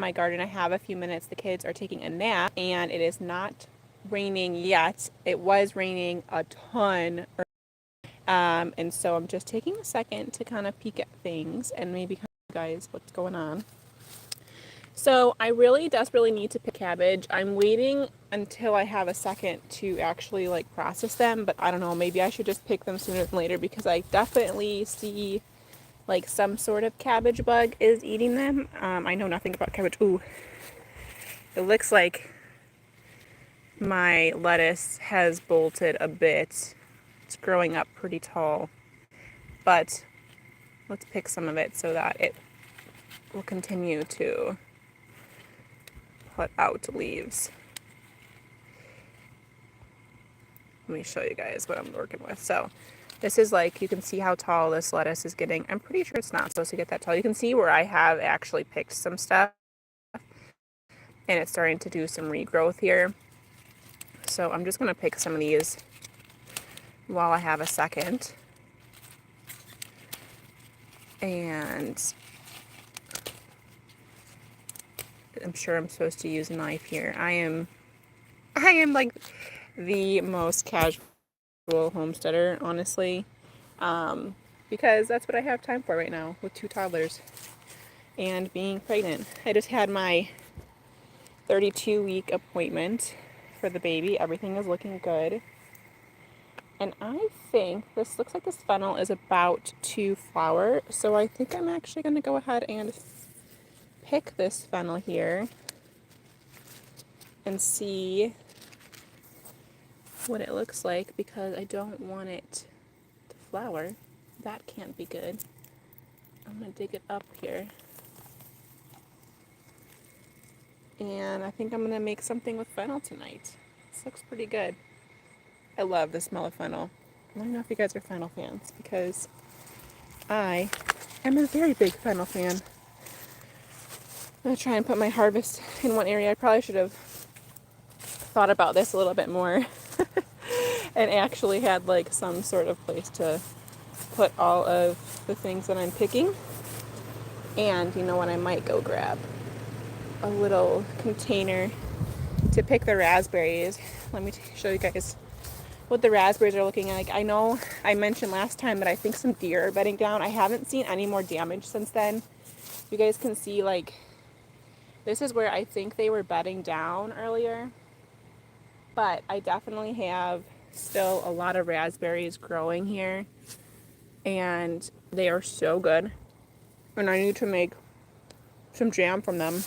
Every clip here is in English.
my garden. I have a few minutes. The kids are taking a nap and it is not raining yet. It was raining a ton. And so I'm just taking a second to kind of peek at things and maybe kind of guys what's going on. So I really desperately need to pick cabbage. I'm waiting until I have a second to actually like process them, but I don't know, maybe I should just pick them sooner than later because I definitely see like some sort of cabbage bug is eating them. I know nothing about cabbage. Ooh, it looks like my lettuce has bolted a bit. It's growing up pretty tall, but let's pick some of it so that it will continue to put out leaves. Let me show you guys what I'm working with. So this is like, you can see how tall this lettuce is getting. I'm pretty sure it's not supposed to get that tall. You can see where I have actually picked some stuff and it's starting to do some regrowth here. So I'm just going to pick some of these while I have a second. And I'm sure I'm supposed to use a knife here. I am like the most casual homesteader, honestly, because that's what I have time for right now with 2 toddlers and being pregnant. I just had my 32-week appointment for the baby. Everything is looking good. And I think this looks like this fennel is about to flower. So I think I'm actually going to go ahead and pick this fennel here and see what it looks like because I don't want it to flower. That can't be good. I'm going to dig it up here. And I think I'm going to make something with fennel tonight. This looks pretty good. I love the smell of fennel. Let me know if you guys are fennel fans because I am a very big fennel fan. I'm going to try and put my harvest in one area. I probably should have thought about this a little bit more and actually had like some sort of place to put all of the things that I'm picking. And you know what, I might go grab a little container to pick the raspberries. Let me show you guys what the raspberries are looking like. I know I mentioned last time that I think some deer are bedding down. I haven't seen any more damage since then. You guys can see like this is where I think they were bedding down earlier. But I definitely have still a lot of raspberries growing here. And they are so good. And I need to make some jam from them.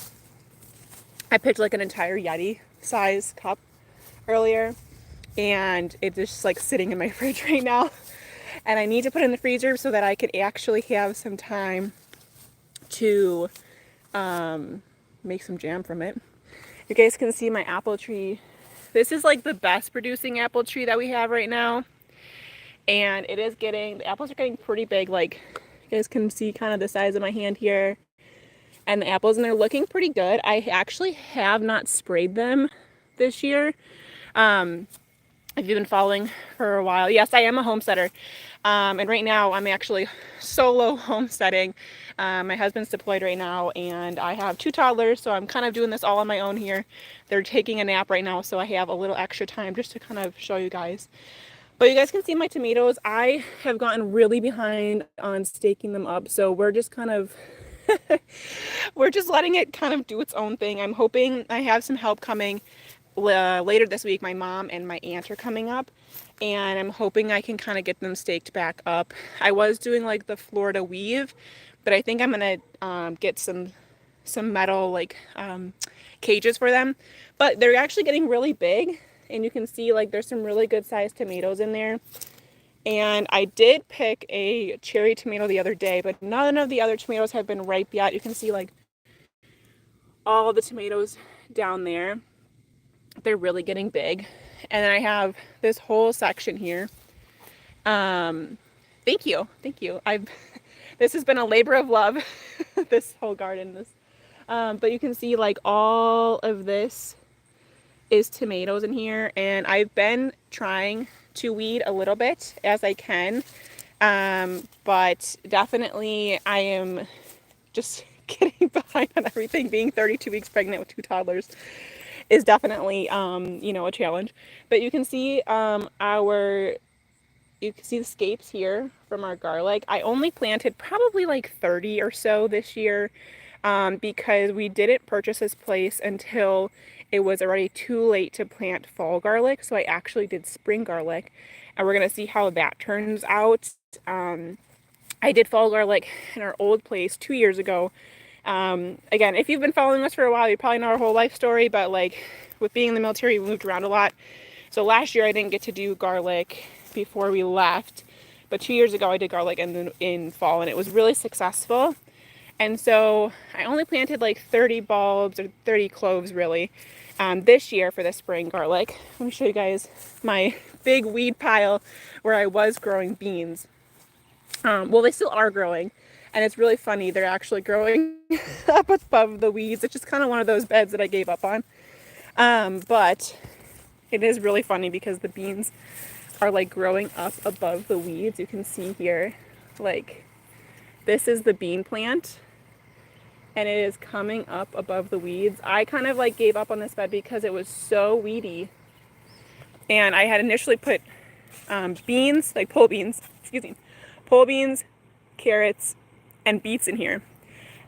I picked like an entire Yeti size cup earlier. And it's just like sitting in my fridge right now. And I need to put it in the freezer so that I could actually have some time to make some jam from it. You guys can see my apple tree. This is like the best producing apple tree that we have right now. And it is getting, the apples are getting pretty big. Like you guys can see kind of the size of my hand here. And the apples, and they're looking pretty good. I actually have not sprayed them this year. If you've been following for a while, yes, I am a homesteader. And right now I'm actually solo homesteading. My husband's deployed right now and I have 2 toddlers, so I'm kind of doing this all on my own here. They're taking a nap right now, so I have a little extra time just to kind of show you guys. But you guys can see my tomatoes. I have gotten really behind on staking them up, so we're just kind of we're just letting it kind of do its own thing. I'm hoping I have some help coming later this week. My mom and my aunt are coming up and I'm hoping I can kind of get them staked back up. I was doing like the Florida weave, but I think I'm gonna get some metal like cages for them. But they're actually getting really big, and you can see like there's some really good sized tomatoes in there. And I did pick a cherry tomato the other day, but none of the other tomatoes have been ripe yet. You can see like all the tomatoes down there. They're really getting big. And then I have this whole section here. Thank you. This has been a labor of love, this whole garden. But you can see like all of this is tomatoes in here, and I've been trying to weed a little bit as I can. But definitely I am just getting behind on everything. Being 32 weeks pregnant with 2 toddlers is definitely, a challenge. But you can see you can see the scapes here from our garlic. I only planted probably like 30 or so this year, because we didn't purchase this place until it was already too late to plant fall garlic. So I actually did spring garlic, and we're going to see how that turns out. I did fall garlic in our old place 2 years ago. Again, if you've been following us for a while, you probably know our whole life story, but like with being in the military, we moved around a lot. So last year I didn't get to do garlic before we left, but 2 years ago I did garlic in fall, and it was really successful. And so I only planted like 30 bulbs or 30 cloves really this year for the spring garlic. Let me show you guys my big weed pile where I was growing beans. Well, they still are growing, and it's really funny. They're actually growing up above the weeds. It's just kind of one of those beds that I gave up on. But it is really funny because the beans are like growing up above the weeds. You can see here, like this is the bean plant, and it is coming up above the weeds. I kind of like gave up on this bed because it was so weedy. And I had initially put beans, like pole beans, carrots, and beets in here.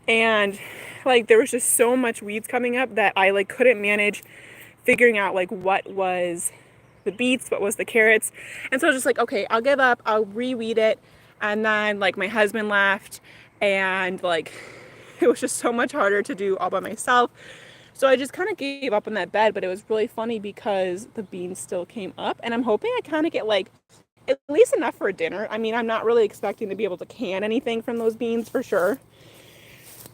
And like there was just so much weeds coming up that I like couldn't manage figuring out like what was the beets, what was the carrots. And so I was just like, okay, I'll give up, I'll reweed it. And then like my husband left, and like it was just so much harder to do all by myself. So I just kind of gave up on that bed, but it was really funny because the beans still came up, and I'm hoping I kind of get like at least enough for a dinner. I mean, I'm not really expecting to be able to can anything from those beans for sure.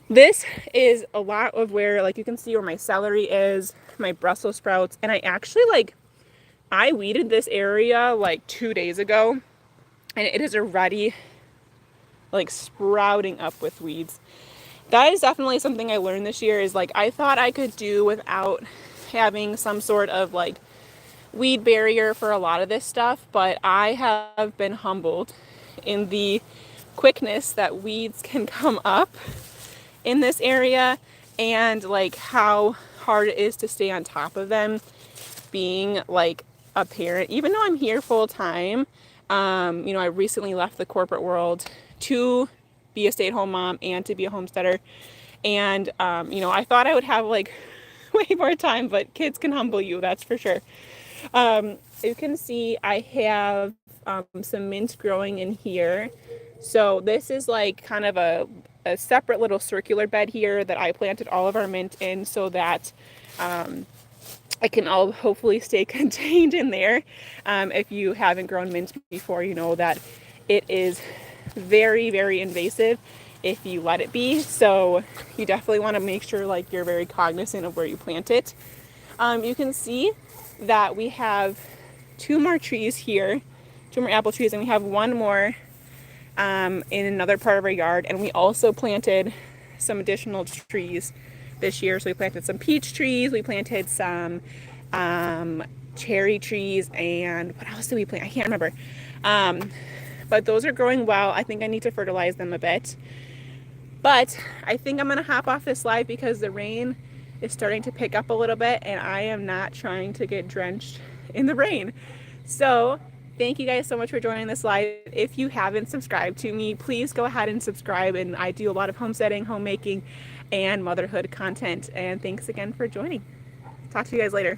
This is a lot of where, like, you can see where my celery is, my Brussels sprouts, and I weeded this area like 2 days ago, and it is already like sprouting up with weeds. That is definitely something I learned this year, is like I thought I could do without having some sort of like weed barrier for a lot of this stuff, but I have been humbled in the quickness that weeds can come up in this area, and like how hard it is to stay on top of them being like a parent. Even though I'm here full time, I recently left the corporate world to be a stay-at-home mom and to be a homesteader, and I thought I would have like way more time, but kids can humble you, that's for sure. You can see I have some mint growing in here. So this is like kind of a separate little circular bed here that I planted all of our mint in, so that I can all hopefully stay contained in there. If you haven't grown mint before, you know that it is very, very invasive if you let it be. So you definitely want to make sure like you're very cognizant of where you plant it. You can see that we have 2 more trees here, 2 more apple trees, and we have 1 more in another part of our yard. And we also planted some additional trees this year. So we planted some peach trees, we planted some cherry trees, and what else did we plant? I can't remember. But those are growing well. I think I need to fertilize them a bit. But I think I'm going to hop off this live because the rain is starting to pick up a little bit, and I am not trying to get drenched in the rain. So thank you guys so much for joining this live. If you haven't subscribed to me, please go ahead and subscribe. And I do a lot of homesteading, homemaking, and motherhood content. And thanks again for joining. Talk to you guys later.